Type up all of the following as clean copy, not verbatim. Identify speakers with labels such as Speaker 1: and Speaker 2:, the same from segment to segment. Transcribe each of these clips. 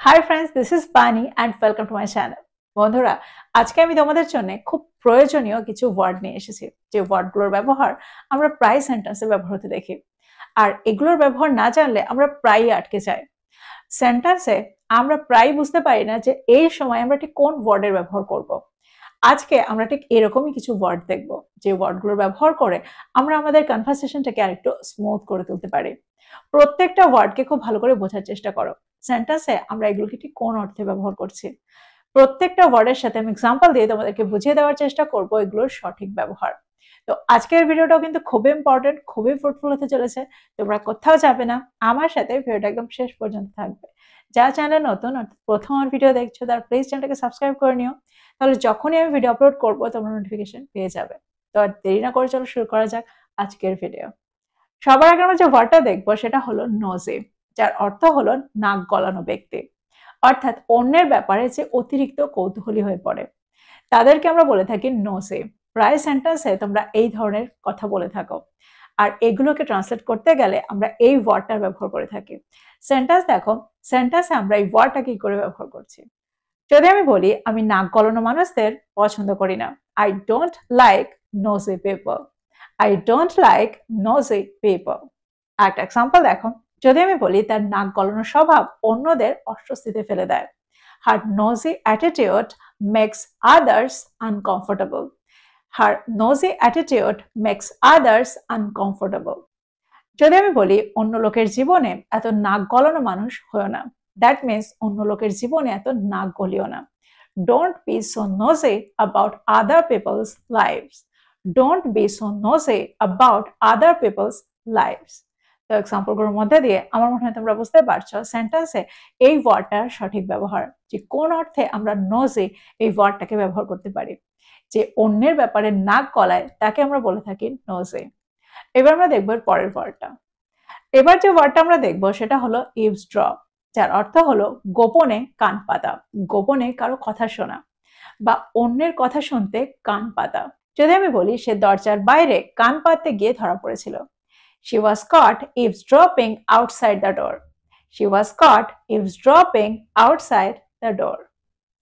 Speaker 1: Hi friends, this is বানি and welcome to my channel. বন্ধুরা, আজকে আমি তোমাদের জন্য খুব প্রয়োজনীয় কিছু ওয়ার্ড নিয়ে এসেছি, যে ওয়ার্ডগুলোর ব্যবহার আমরা প্রায় সেন্টেন্সে ব্যবহার হতে দেখি। আর এগুলোর ব্যবহার না জানলে আমরা প্রায়ই আটকে যাই সেন্টেন্সে। আমরা প্রায় বুঝতে পারি না যে এই সময় আমরা ঠিক কোন ওয়ার্ডের ব্যবহার করব। আজকে আমরা ঠিক এরকমই কিছু ওয়ার্ড দেখব, যে ওয়ার্ডগুলোর ব্যবহার করে আমরা আমাদের কনভারসেশনটাকে আরেকটু স্মুথ করে তুলতে পারি। প্রত্যেকটা ওয়ার্ডকে খুব ভালো করে বোঝার চেষ্টা করো। সেন্টেন্সে আমরা এগুলোকে ঠিক কোন অর্থে ব্যবহার করছি। প্রত্যেকটা ওয়ার্ডের সাথে আমি এক্সাম্পল দিয়ে তোমাদেরকে বুঝিয়ে দেওয়ার চেষ্টা করব এগুলোর সঠিক ব্যবহার। তো আজকের ভিডিওটাও কিন্তু খুবই ইম্পর্টেন্ট, খুবই ফ্রুটফুল হতে চলেছে। তোমরা কোথাও যাবে না, আমার সাথে ভিডিওটা একদম শেষ পর্যন্ত থাকবে। যারা চ্যানেল নতুন অর্থাৎ প্রথম ভিডিও দেখছো তারা প্লিজ চ্যানেলটাকে সাবস্ক্রাইব করে নিও, তাহলে যখনই আমি ভিডিও আপলোড করবো তোমরা নোটিফিকেশন পেয়ে যাবে। তো আর দেরি না করে চলো শুরু করা যাক আজকের ভিডিও। সবার আগে আমরা যে ওয়ার্ডটা দেখবো সেটা হলো নোজি, যার অর্থ হলো নাক গলানো ব্যক্তি। অর্থাৎ অন্যের ব্যাপারে যে অতিরিক্ত কৌতূহলী হয়ে পড়ে তাদেরকে আমরা বলে থাকি নোজি। প্রায় সেন্টেন্সে তোমরা এই ধরনের কথা বলে থাকো, আর এগুলোকে ট্রান্সলেট করতে গেলে আমরা এই ওয়ার্ডটার ব্যবহার করে থাকি। সেন্টেন্স দেখো, সেন্টেন্সে আমরা এই ওয়ার্ডটা কি করে ব্যবহার করছি। যদি আমি বলি আমি নাক গলানো মানুষদের পছন্দ করি না, I don't like nosy people. I don't like nosy people. একটা এক্সাম্পল দেখো, যদি আমি বলি তার নাক গলানোর স্বভাব অন্যদের অস্বস্তিতে ফেলে দেয়, her nosy attitude makes others uncomfortable. Her nosy attitude makes others uncomfortable. যদি আমি বলি অন্য লোকের জীবনে এত নাক গলানো মানুষ হয়ো না, দ্যাট মিনস অন্য লোকের জীবনে এত নাক গলিও না। Don't be so nosy about other people's lives. Don't be so nosy about other people's lives. তো এক্সাম্পলগুলোর মধ্যে দিয়ে আমার মনে হয় তোমরা বুঝতে পারছো সেন্টেন্সে এই ওয়ার্ডটার সঠিক ব্যবহার, যে কোন অর্থে আমরা নোজি এই ওয়ার্ডটাকে ব্যবহার করতে পারি। যে অন্যের ব্যাপারে নাক গলায় তাকে আমরা বলে থাকি নোজি। এবার আমরা দেখবো এর পরের ওয়ার্ডটা। এবার যে ওয়ার্ডটা আমরা দেখবো সেটা হলো ইভসড্রপ, যার অর্থ হলো গোপনে কান পাতা, গোপনে কারো কথা শোনা বা অন্যের কথা শুনতে কান পাতা। যদি আমি বলি সে দরজার বাইরে কান পাততে গিয়ে ধরা পড়েছিল, she was caught eavesdropping outside the door. She was caught eavesdropping outside the door.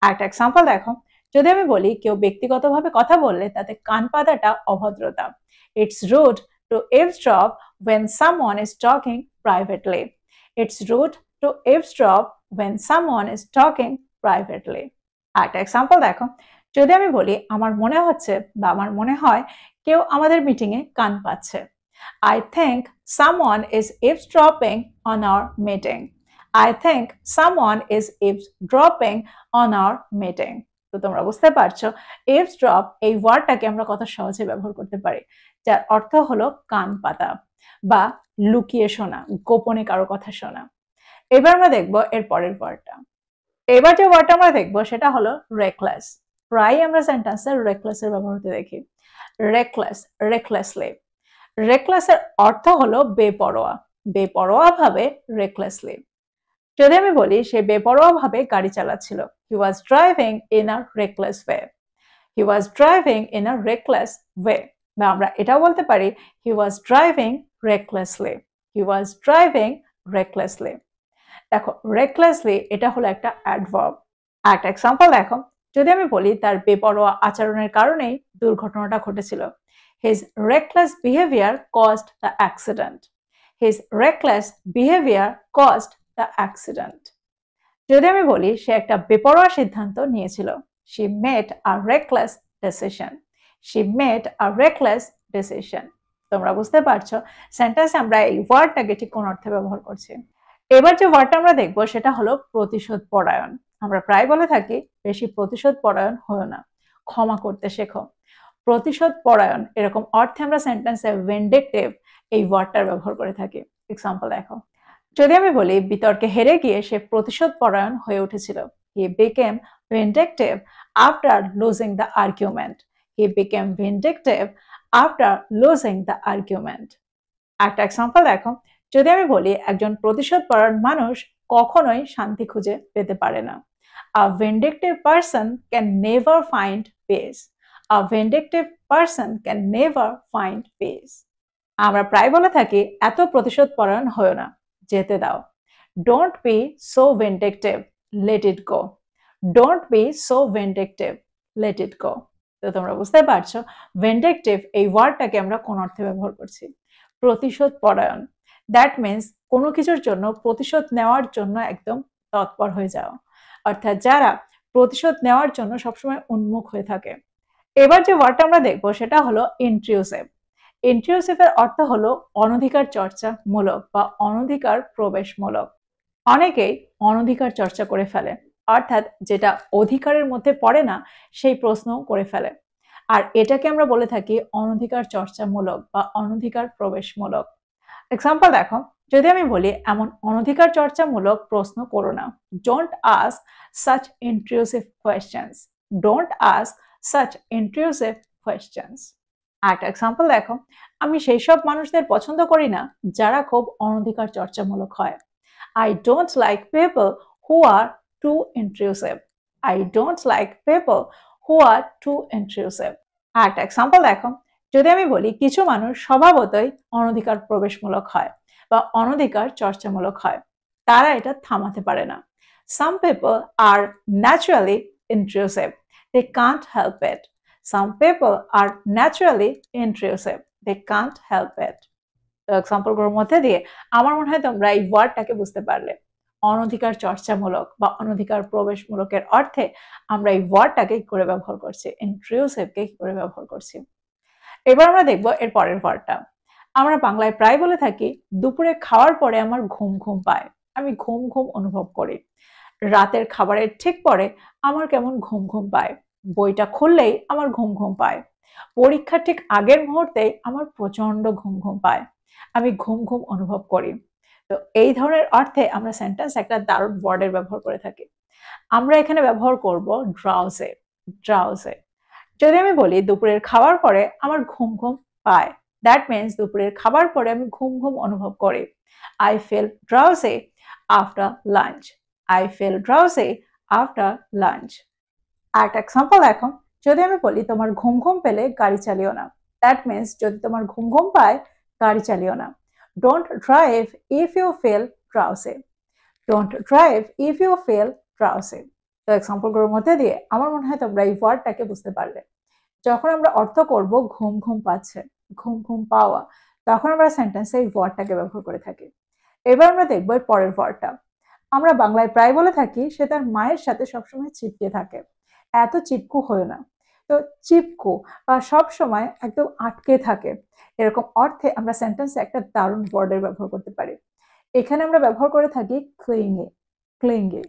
Speaker 1: একটা এক্সাম্পল দেখো, যদি আমি বলি কেউ ব্যক্তিগতভাবে কথা বললে তাতে কান পাতাটা অভদ্রতা, it's rude to eavesdrop when someone is talking privately. It's rude to eavesdrop when someone is talking privately. একটা এক্সাম্পল দেখো, যদি আমি বলি আমার মনে হচ্ছে বা আমার মনে হয় কেউ আমাদের মিটিং এ কান পাচ্ছে, I think someone is eavesdropping on our meeting. I think someone is eavesdropping on our meeting. তো তোমরা বুঝতে পারছো eavesdrop এই ওয়ার্ডটাকে আমরা কত সহজে ব্যবহার করতে পারি, যার অর্থ হলো কান পাতা বা লুকিয়ে শোনা, গোপনে কারো কথা শোনা। এবার আমরা দেখবো এর পরের ওয়ার্ডটা। এবার যে ওয়ার্ডটা আমরা দেখবো সেটা হলো রেকলেস। প্রায় আমরা সেন্টেন্সে রেকলেসের ব্যবহার হতে দেখি। Reckless, recklessly. রেকলেসের অর্থ হলো বেপরোয়া, বেপরোয়া ভাবে রেকলেসলি। যদি আমি বলি সে বেপরোয়া ভাবে গাড়ি চালাচ্ছিল, he was driving in a reckless way. He was driving in a reckless way. বা আমরা এটাও বলতে পারি he was driving recklessly. He was driving recklessly. দেখো recklessly এটা হলো একটা অ্যাডভার্ব। একটা এক্সাম্পল দেখো, যদি আমি বলি তার বেপরোয়া আচরণের কারণেই দুর্ঘটনাটা ঘটেছিল, his reckless behavior caused the accident. His reckless behavior caused the accident. যদি আমি বলি সে একটা বেপরোয়া সিদ্ধান্ত নিয়েছিল, she made a reckless decision. She made a reckless decision. তোমরা বুঝতে পারছো সেন্টেন্সে আমরা এই ওয়ার্ডটাকে ঠিক কোন অর্থে ব্যবহার করছি। এবার যে ওয়ার্ডটা আমরা দেখবো সেটা হলো প্রতিশোধ পরায়ণ। আমরা প্রায় বলে থাকি বেশি প্রতিশোধ পরায়ণ হয়ো না, ক্ষমা করতে শেখো। প্রতিশোধ পরায়ণ এরকম অর্থে আমরা সেন্টেন্সে ভেন্ডিকটিভ এই ওয়ার্ডটার ব্যবহার করে থাকি। এক্সাম্পল দেখো, যদি আমি বলি বিতর্কে হেরে গিয়ে সে প্রতিশোধ পরায়ণ হয়ে উঠেছিল, he became vindictive after losing the argument. He became vindictive after losing the argument. একটা এক্সাম্পল দেখো, যদি আমি বলি একজন প্রতিশোধ পরায়ণ মানুষ কখনোই শান্তি খুঁজে পেতে পারে না, a vindictive person can never find peace. A vindictive person can never find peace. আমরা প্রায় বলে থাকি এত প্রতিশোধ পরায়ণ হয়ো না, যেতে দাও। Don't be so vindictive. let it go. Don't be so vindictive, let it go. তো তোমরা বুঝতে পারছো ভেন্ডেক্টিভ এই ওয়ার্ডটাকে আমরা কোন অর্থে ব্যবহার করছি? প্রতিশোধ পরায়ণ। দ্যাট মিনস কোনো কিছুর জন্য প্রতিশোধ নেওয়ার জন্য একদম তৎপর হয়ে যাওয়া, অর্থাৎ যারা প্রতিশোধ নেওয়ার জন্য সবসময় উন্মুখ হয়ে থাকে। এবার যে ওয়ার্ডটা আমরা দেখবো সেটা হলো ইন্ট্রুসিভ। ইন্ট্রুসিভের অর্থ হলো অনধিকার চর্চা মূলক বা অনধিকার প্রবেশমূলক। অনেকেই অনধিকার চর্চা করে ফেলে, অর্থাৎ যেটা অধিকারের মধ্যে পড়ে না সেই প্রশ্ন করে ফেলে, আর এটাকে আমরা বলে থাকি অনধিকার চর্চামূলক বা অনধিকার প্রবেশমূলক। এক্সাম্পল দেখো, যদি আমি বলি এমন অনধিকার চর্চামূলক প্রশ্ন করো না, don't ask such intrusive questions, don't ask such intrusive questions. আরেকটা এক্সাম্পল দেখো, আমি সেই সব মানুষদের পছন্দ করি না যারা খুব অনধিকার চর্চামূলক হয়। I don't like people who are too intrusive. I don't like people who are too intrusive. আরেকটা এক্সাম্পল দেখো, যদি আমি বলি কিছু মানুষ স্বভাবতই অনধিকার প্রবেশমূলক হয় বা অনধিকার চর্চামূলক হয়, তারা এটা থামাতে পারে না। Some people are naturally intrusive. They can't help it. Some people are naturally intrusive. They can't help it. এক্সাম্পলগুলোর মধ্যে দিয়ে আমার মনে হয় তোমরা এই ওয়ার্ডটাকে বুঝতে পারলে। অনধিকার চর্চামূলক বা অনধিকার প্রবেশমূলকের অর্থে আমরা এই ওয়ার্ডটাকে কি করে ব্যবহার করছি, ইন্ট্রুসিভকে কি করে ব্যবহার করছি। এবার আমরা দেখব এর পরের ওয়ার্ডটা। আমরা বাংলায় প্রায় বলে থাকি দুপুরে খাওয়ার পরে আমার ঘুম ঘুম পায়, আমি ঘুম ঘুম অনুভব করি। রাতের খাবারের ঠিক পরে আমার কেমন ঘুম ঘুম পায়, বইটা খুললেই আমার ঘুম ঘুম পায়। পরীক্ষার ঠিক আগের মুহূর্তে আমার প্রচন্ড ঘুম ঘুম পায়, আমি ঘুম ঘুম অনুভব করি। তো এই ধরনের অর্থে আমরা সেন্টেন্স একটা দারুণ ওয়ার্ডের ব্যবহার করে থাকি। আমরা এখানে ব্যবহার করব ড্রাউজে। ড্রাউজে যদি আমি বলি দুপুরের খাবার পরে আমার ঘুম ঘুম পায়, দ্যাট মিনস দুপুরের খাবার পরে আমি ঘুম ঘুম অনুভব করি। I feel drowsy after lunch. I feel drowsy after lunch. আরেকটা এক্সাম্পল দেখো, যদি আমি বলি তোমার ঘুম ঘুম পেলে গাড়ি চালিও না, দ্যাট মিনস যদি তোমার ঘুম ঘুম পায় গাড়ি চালিও না। Don't drive if you feel drowsy. Don't drive if you feel drowsy. তো এক্সাম্পলগুলোর মধ্যে দিয়ে আমার মনে হয় তোমরা এই ওয়ার্ডটাকে বুঝতে পারলে। যখন আমরা অর্থ করব ঘুম ঘুম পাচ্ছে, ঘুম ঘুম পাওয়া, তখন আমরা সেন্টেন্সে এই ওয়ার্ডটাকে ব্যবহার করে থাকি। এবার আমরা দেখবো এর পরের ওয়ার্ডটা। আমরা বাংলায় প্রায় বলে থাকি সে তার মায়ের সাথে সবসময় চিপকে থাকে, এত চিপকু হয়ে না। তো চিপকু বা সবসময় একদম আটকে থাকে, এরকম অর্থে আমরা সেন্টেন্সে একটা দারুণ ওয়ার্ডের ব্যবহার করতে পারি। এখানে আমরা ব্যবহার করে থাকি ক্লিঙ্গি। ক্লিঙ্গি।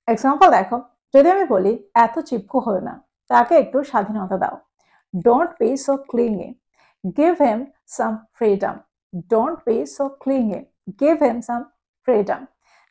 Speaker 1: এক্সাম্পল দেখো, যদি আমি বলি এত চিপকু হয়ে না, তাকে একটু স্বাধীনতা দাও। Don't be so clingy, give him some freedom. Don't be so clingy, give him some freedom.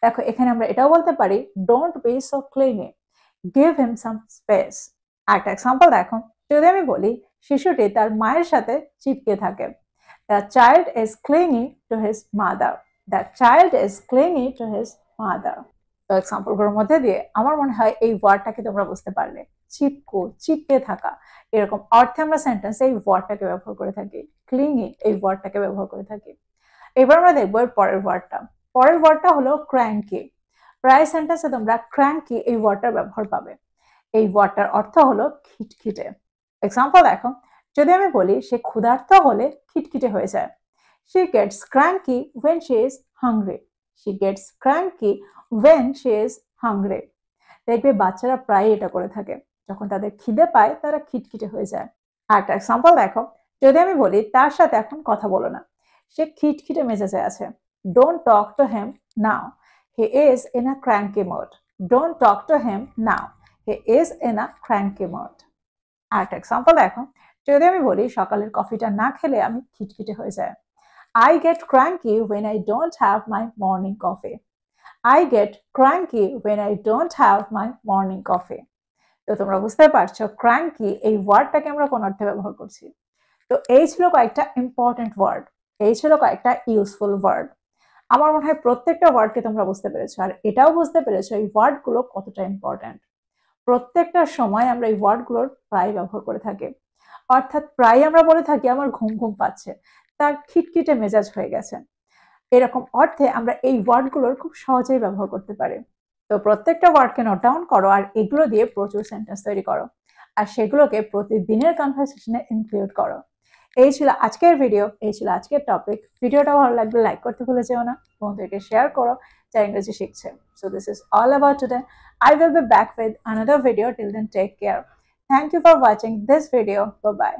Speaker 1: দেখো এখানে আমরা এটাও বলতে পারি don't be so clingy, give him some space. একটা এক্সাম্পল দেখো, যদি আমি বলি শিশুটি তার মায়ের সাথে চিপকে থাকে, the child is clingy to his mother. The child is clingy to his mother. তো এক্সাম্পলগুলোর মধ্যে দিয়ে আমার মনে হয় এই ওয়ার্ডটাকে তোমরা বুঝতে পারলে। চিপকু, চিপকে থাকা, এরকম অর্থে আমরা সেন্টেন্সে এই ওয়ার্ডটাকে ব্যবহার করে থাকি। ক্লিঙ্গি এই ওয়ার্ডটাকে ব্যবহার করে থাকি। এবার আমরা দেখবো এর পরের ওয়ার্ডটা। পরের ওয়ার্ডটা হলো ক্র্যাঙ্কি। প্রায় সেন্টেন্সে তোমরা ক্র্যাঙ্কি এই ওয়ার্ডটার ব্যবহার পাবে। এই ওয়ার্ডটার অর্থ হলো খিটখিটে। এক্সাম্পল দেখো, যদি আমি বলি সে ক্ষুধার্ত হলে খিটখিটে হয়ে যায়, she gets cranky when she is hungry. she gets cranky when she is hungry. দেখবে বাচ্চারা প্রায় এটা করে থাকে, যখন তাদের খিদে পায় তারা খিটখিটে হয়ে যায়। আরেকটা এক্সাম্পল দেখো, যদি আমি বলি তার সাথে এখন কথা বলো না, সে খিটখিটে মেজাজে আছে। Don't talk to him now. He is in a cranky mood. Don't talk to him now. He is in a cranky mood. আরেকটা এক্সাম্পল দেখো, যদি আমি বলি সকালের কফিটা না খেলে আমি খিটখিটে হয়ে যায়। I get cranky when I don't have my morning coffee. I get cranky when I don't have my morning coffee. তো তোমরা বুঝতে পারছো ক্র্যাঙ্কি এই ওয়ার্ডটাকে আমরা কোন অর্থে ব্যবহার করছি। তো এই ছিল কয়েকটা ইম্পর্টেন্ট ওয়ার্ড, এই ছিল কয়েকটা ইউজফুল ওয়ার্ড। আমার মনে হয় প্রত্যেকটা ওয়ার্ডকে তোমরা বুঝতে পেরেছো, আর এটাও বুঝতে পেরেছো এই ওয়ার্ডগুলো কতটা ইম্পর্টেন্ট। প্রত্যেকটা সময় আমরা এই ওয়ার্ডগুলোর প্রায় ব্যবহার করে থাকি, অর্থাৎ প্রায় আমরা বলে থাকি আমার ঘুম ঘুম পাচ্ছে, তার খিটখিটে মেজাজ হয়ে গেছে। এরকম অর্থে আমরা এই ওয়ার্ডগুলোর খুব সহজেই ব্যবহার করতে পারি। তো প্রত্যেকটা ওয়ার্ডকে নোট ডাউন করো আর এগুলো দিয়ে প্রচুর সেন্টেন্স তৈরি করো আর সেগুলোকে প্রতিদিনের কনভারসেশনে ইনক্লুড করো। এই ছিল আজকের ভিডিও, এই ছিল আজকের টপিক। ভিডিওটা ভালো লাগলে লাইক করতে ভুলে যেও না, বন্ধুদেরকে শেয়ার করো যারা ইংরেজি শিখছে। So this is all about today. I will be back with another video. Till then, take care. Thank you for watching this video. Bye bye.